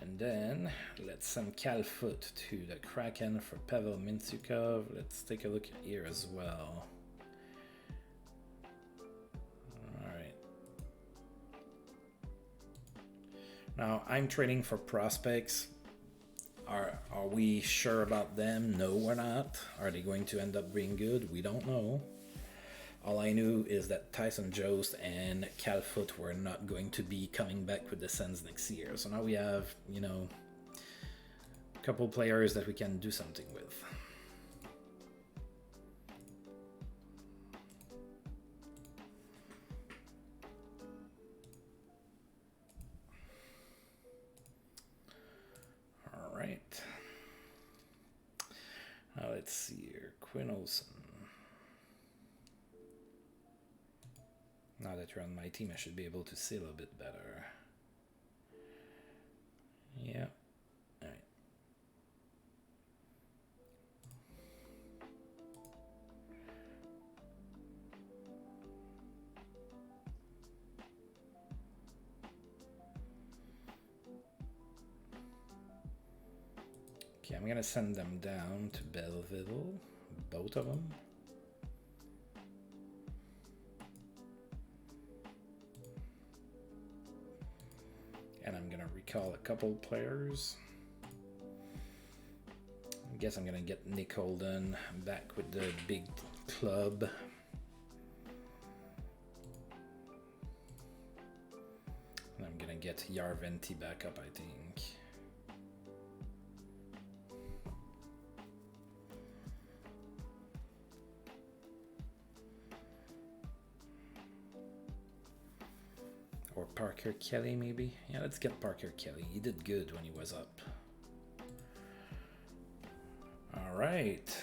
And then let's send Cal Foot to the Kraken for Pavel Mintyukov. Let's take a look here as well. Alright. Now I'm trading for prospects. Are we sure about them? No, we're not. Are they going to end up being good? We don't know. All I knew is that Tyson Jost and Cal Foot were not going to be coming back with the Sens next year. So now we have, you know, a couple players that we can do something with. All right. Now let's see here. Quinn Olson. Now that you're on my team, I should be able to see a little bit better. Yeah. All right. Okay, I'm gonna send them down to Belleville, both of them. And I'm gonna recall a couple players. I guess I'm gonna get Nick Holden back with the big club. And I'm gonna get Yarventi back up, I think. Or Parker Kelly, maybe? Yeah, let's get Parker Kelly. He did good when he was up. All right.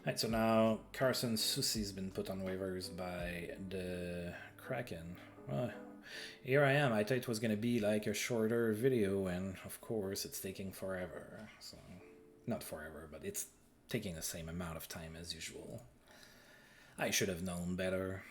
Alright, so now Carson Soucy's been put on waivers by the Kraken. Well, here I am. I thought it was going to be like a shorter video, and of course it's taking forever. So, not forever, but it's taking the same amount of time as usual. I should have known better.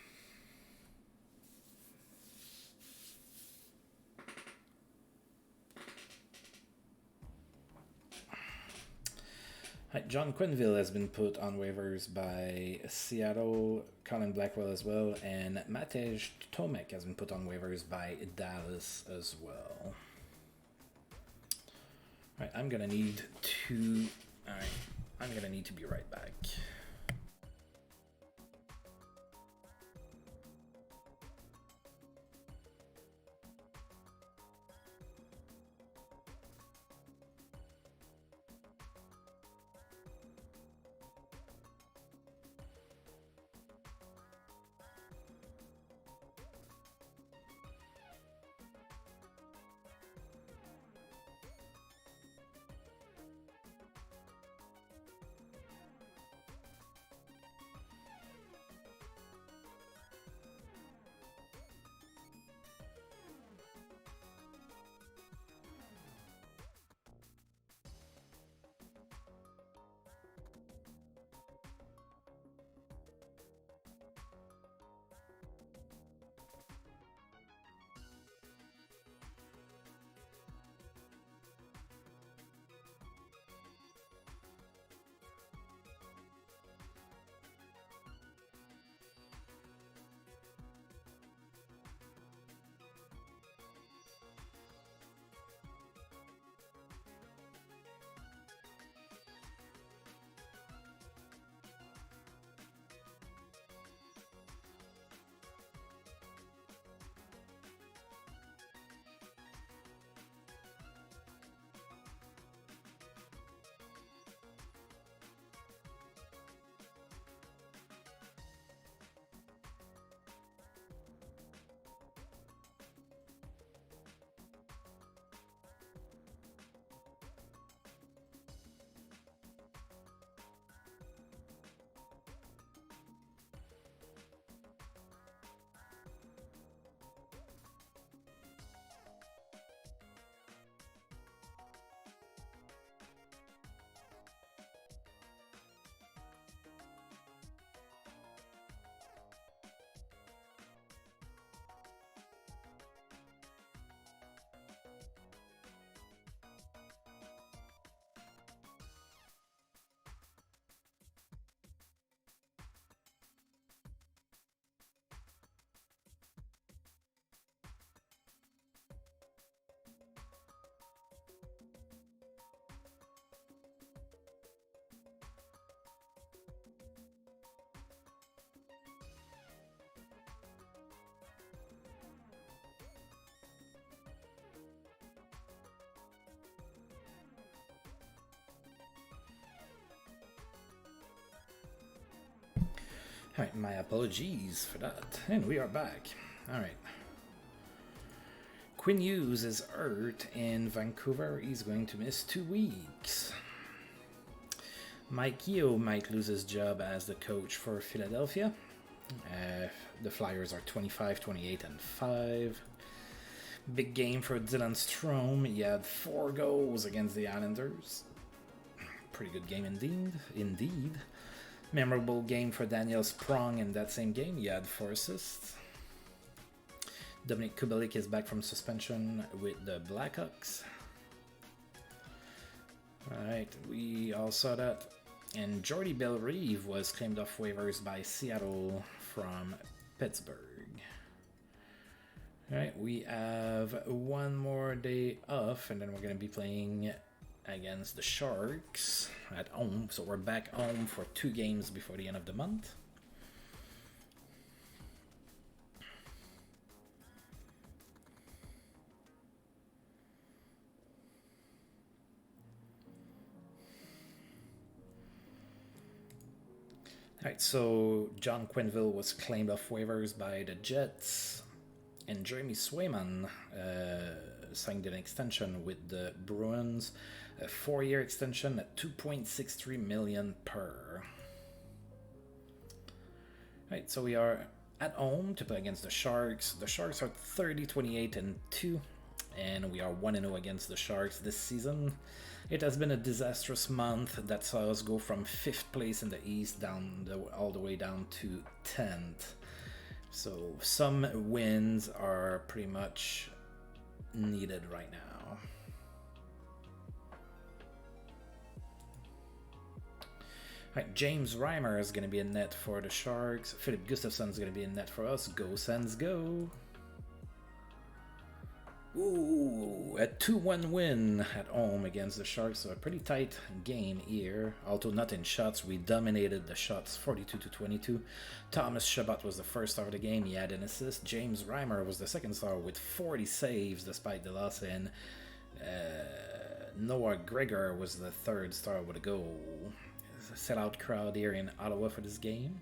John Quenneville has been put on waivers by Seattle, Colin Blackwell as well, and Matej Tomek has been put on waivers by Dallas as well. Alright, I'm gonna need to be right back. Alright, my apologies for that. And we are back. Alright. Quinn Hughes is hurt in Vancouver. He's going to miss 2 weeks. Mike Yeo might lose his job as the coach for Philadelphia. The Flyers are 25, 28, and 5. Big game for Dylan Strome. He had 4 goals against the Islanders. Pretty good game indeed. Memorable game for Daniel Sprong in that same game. He had 4 assists. Dominic Kubelik is back from suspension with the Blackhawks. Alright, we all saw that. And Jordy Bellerive was claimed off waivers by Seattle from Pittsburgh. Alright, we have one more day off, and then we're going to be playing against the Sharks at home. So we're back home for 2 games before the end of the month. Alright, so John Quenneville was claimed off waivers by the Jets, and Jeremy Swayman signed an extension with the Bruins, a 4-year extension at $2.63 million per. Alright, so we are at home to play against the Sharks. The Sharks are 30-28-2, and we are 1-0 against the Sharks this season. It has been a disastrous month that saw us go from 5th place in the East all the way down to 10th. So some wins are pretty much needed right now. Alright, James Reimer is going to be in net for the Sharks. Philip Gustafsson is going to be in net for us. Go Sens, go! Ooh, a 2-1 win at home against the Sharks, so a pretty tight game here. Although not in shots, we dominated the shots 42-22. Thomas Chabot was the first star of the game, he had an assist. James Reimer was the second star with 40 saves despite the loss, and Noah Gregor was the third star with a goal. There's a sellout crowd here in Ottawa for this game.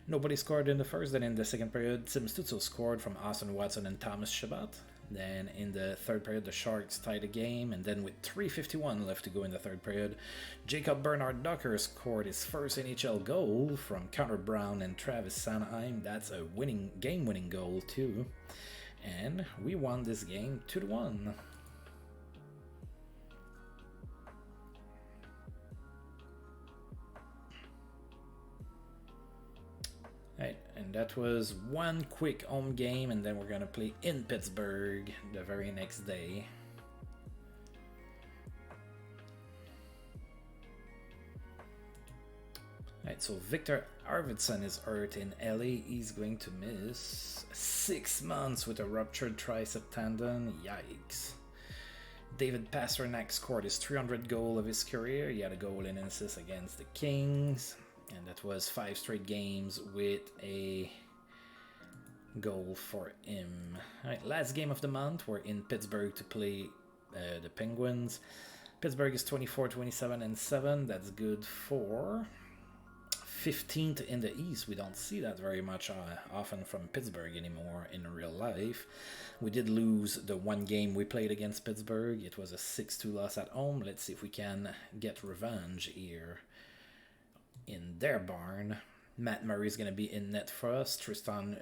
Nobody scored in the first, then in the second period, Tim Stützle scored from Austin Watson and Thomas Chabot. Then in the third period, the Sharks tied the game, and then with 3:51 left to go in the third period, Jacob Bernard Docker scored his first NHL goal from Connor Brown and Travis Sanheim. That's a game-winning goal too, and we won this game 2-1. Right, and that was one quick home game, and then we're gonna play in Pittsburgh the very next day. Right, so Victor Arvidsson is hurt in LA. He's going to miss 6 months with a ruptured tricep tendon. Yikes. David Pasternak scored his 300th goal of his career. He had a goal and an assist against the Kings. And that was 5 straight games with a goal for him. Alright, last game of the month, we're in Pittsburgh to play the Penguins. Pittsburgh is 24-27-7. That's good for 15th in the East. We don't see that very much often from Pittsburgh anymore in real life. We did lose the one game we played against Pittsburgh. It was a 6-2 loss at home. Let's see if we can get revenge here in their barn. Matt Murray is going to be in net for us. Tristan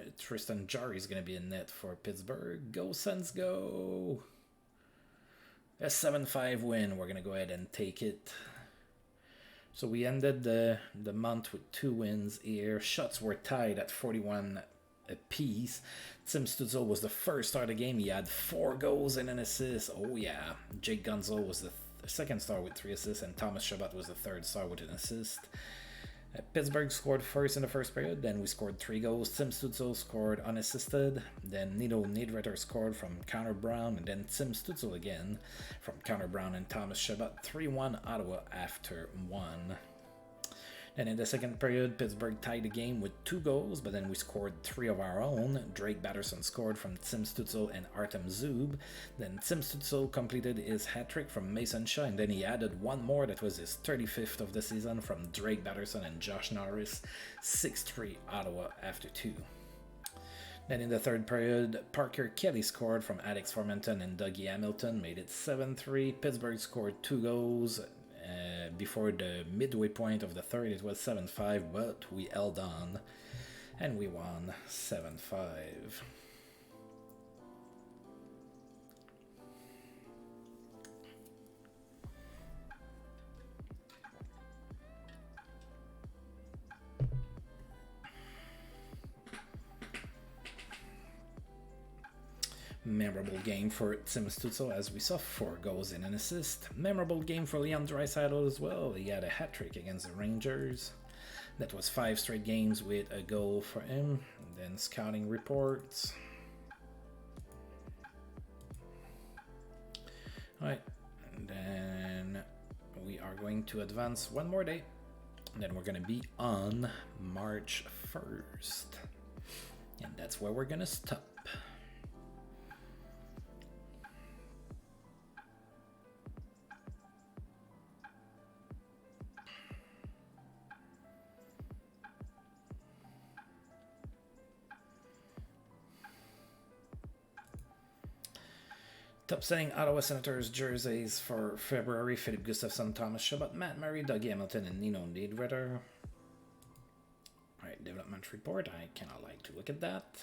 Jarry is going to be in net for Pittsburgh. Go Sens, go! A 7-5 win. We're going to go ahead and take it. So we ended the month with 2 wins here. Shots were tied at 41 apiece. Tim Stützle was the first star of the game. He had 4 goals and an assist. Oh yeah. Jake Gunzel was the second star with 3 assists, and Thomas Chabot was the third star with an assist. Pittsburgh scored first in the first period, then we scored 3 goals. Tim Stützle scored unassisted, then Nieto Niederreiter scored from Connor Brown, and then Tim Stützle again from Connor Brown and Thomas Chabot. 3-1 Ottawa after 1. Then in the second period, Pittsburgh tied the game with 2 goals, but then we scored 3 of our own. Drake Batterson scored from Tim Stützle and Artem Zub. Then Tim Stützle completed his hat-trick from Mason Shaw, and then he added 1 more. That was his 35th of the season from Drake Batterson and Josh Norris. 6-3 Ottawa after 2. Then in the third period, Parker Kelly scored from Alex Formenton and Dougie Hamilton, made it 7-3. Pittsburgh scored 2 goals. Before the midway point of the third, it was 7-5, but we held on and we won 7-5. Memorable game for Tim Stützle, as we saw, 4 goals and an assist. Memorable game for Leon Draisaitl as well. He had a hat-trick against the Rangers. That was 5 straight games with a goal for him. And then scouting reports. Alright, and then we are going to advance one more day. And then we're going to be on March 1st. And that's where we're going to stop. Top-selling Ottawa Senators jerseys for February: Philip Gustafsson, Thomas Chabot, Matt Murray, Dougie Hamilton, and Nino Niederreiter. Alright, development report. I cannot like to look at that.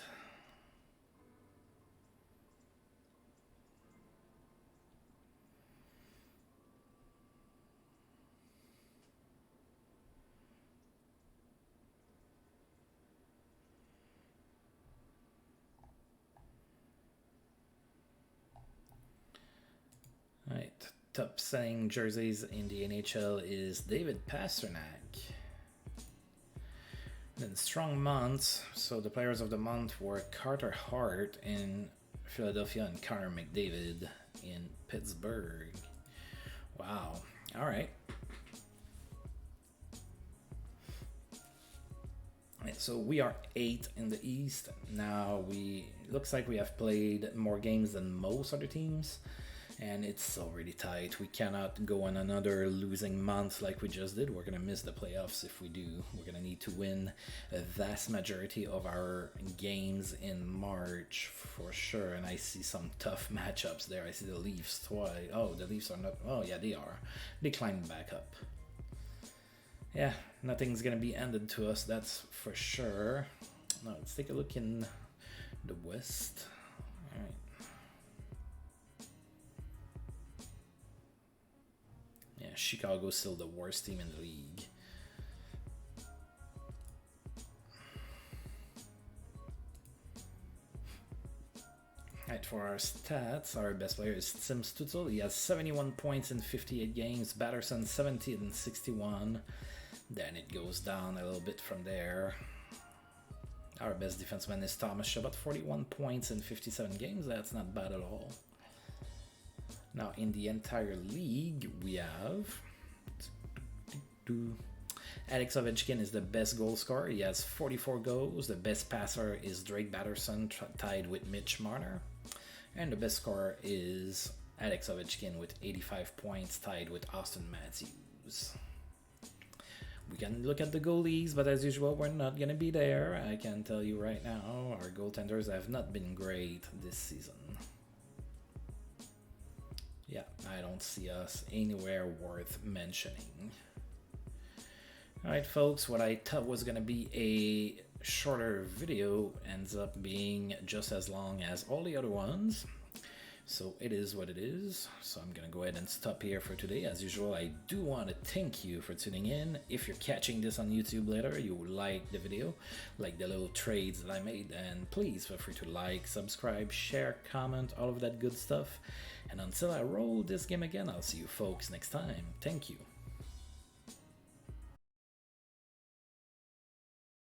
Alright, top-selling jerseys in the NHL is David Pasternak. Then strong months, so the players of the month were Carter Hart in Philadelphia and Connor McDavid in Pittsburgh. Wow. All right. So we are 8 in the East. Now looks like we have played more games than most other teams. And it's already tight. We cannot go on another losing month like we just did. We're going to miss the playoffs if we do. We're going to need to win a vast majority of our games in March for sure. And I see some tough matchups there. I see the Leafs twice. Oh, the Leafs are not. Oh, yeah, they are. They climbed back up. Yeah, nothing's going to be ended to us. That's for sure. Now, let's take a look in the West. All right. Yeah, Chicago's still the worst team in the league. Right, for our stats, our best player is Tim Stützle. He has 71 points in 58 games. Batterson 70 and 61. Then it goes down a little bit from there. Our best defenseman is Thomas Chabot, 41 points in 57 games. That's not bad at all. Now, in the entire league, we have Alex Ovechkin is the best goal scorer. He has 44 goals. The best passer is Drake Batterson, tied with Mitch Marner. And the best scorer is Alex Ovechkin with 85 points, tied with Austin Matthews. We can look at the goalies, but as usual, we're not going to be there. I can tell you right now, our goaltenders have not been great this season. Yeah, I don't see us anywhere worth mentioning. Alright folks, what I thought was going to be a shorter video ends up being just as long as all the other ones. So it is what it is. So I'm going to go ahead and stop here for today. As usual, I do want to thank you for tuning in. If you're catching this on YouTube later, you will like the video, like the little trades that I made, and please feel free to like, subscribe, share, comment, all of that good stuff. And until I roll this game again, I'll see you folks next time. Thank you.